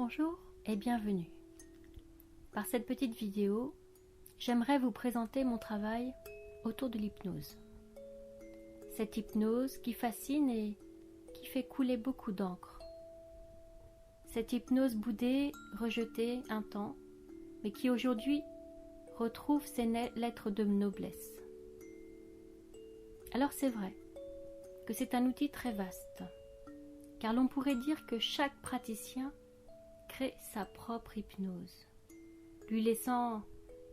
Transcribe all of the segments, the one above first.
Bonjour et bienvenue. Par cette petite vidéo, j'aimerais vous présenter mon travail autour de l'hypnose. Cette hypnose qui fascine et qui fait couler beaucoup d'encre. Cette hypnose boudée, rejetée un temps, mais qui aujourd'hui retrouve ses lettres de noblesse. Alors c'est vrai que c'est un outil très vaste, car l'on pourrait dire que chaque praticien crée sa propre hypnose, lui laissant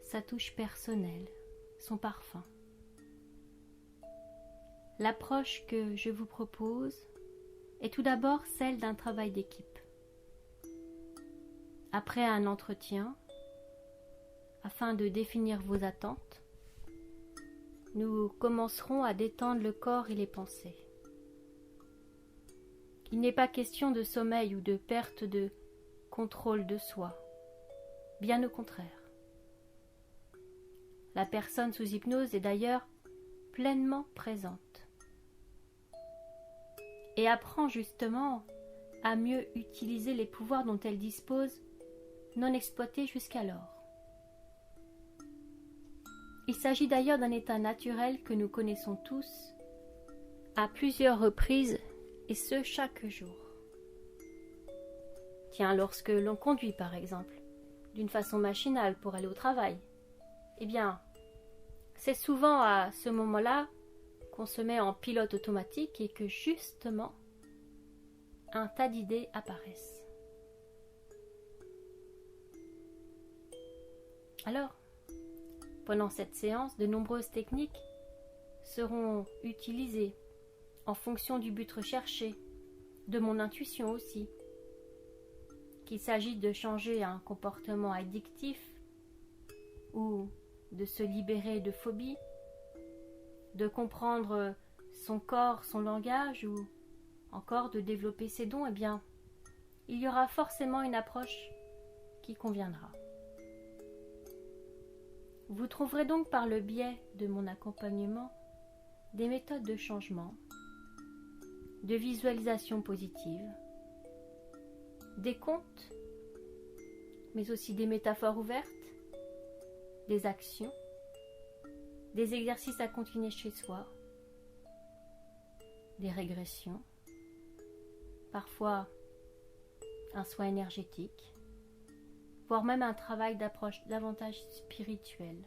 sa touche personnelle, son parfum. L'approche que je vous propose est tout d'abord celle d'un travail d'équipe. Après un entretien, afin de définir vos attentes, nous commencerons à détendre le corps et les pensées. Il n'est pas question de sommeil ou de perte de contrôle de soi, bien au contraire. La personne sous hypnose est d'ailleurs pleinement présente et apprend justement à mieux utiliser les pouvoirs dont elle dispose, non exploités jusqu'alors. Il s'agit d'ailleurs d'un état naturel que nous connaissons tous à plusieurs reprises, et ce chaque jour. Tiens, lorsque l'on conduit par exemple, d'une façon machinale pour aller au travail, eh bien, c'est souvent à ce moment-là qu'on se met en pilote automatique et que justement, un tas d'idées apparaissent. Alors, pendant cette séance, de nombreuses techniques seront utilisées en fonction du but recherché, de mon intuition aussi. Qu'il s'agit de changer un comportement addictif ou de se libérer de phobie, de comprendre son corps, son langage ou encore de développer ses dons, eh bien, il y aura forcément une approche qui conviendra. Vous trouverez donc par le biais de mon accompagnement des méthodes de changement, de visualisation positive, des contes, mais aussi des métaphores ouvertes, des actions, des exercices à continuer chez soi, des régressions, parfois un soin énergétique, voire même un travail d'approche davantage spirituelle,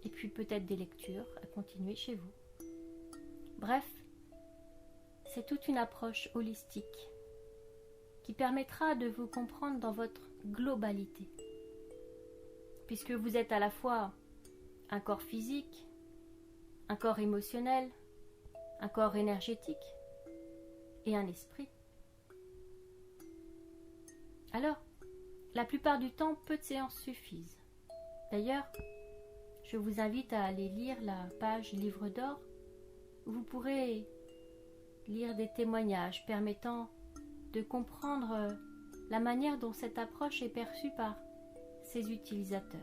et puis peut-être des lectures à continuer chez vous. Bref, c'est toute une approche holistique qui permettra de vous comprendre dans votre globalité, puisque vous êtes à la fois un corps physique, un corps émotionnel, un corps énergétique et un esprit. Alors, la plupart du temps, peu de séances suffisent. D'ailleurs, je vous invite à aller lire la page Livre d'or, où vous pourrez lire des témoignages permettant de comprendre la manière dont cette approche est perçue par ses utilisateurs.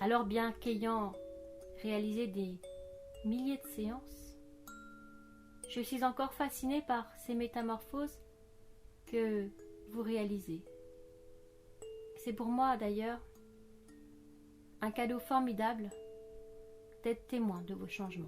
Alors, bien qu'ayant réalisé des milliers de séances, je suis encore fascinée par ces métamorphoses que vous réalisez. C'est pour moi d'ailleurs un cadeau formidable d'être témoin de vos changements.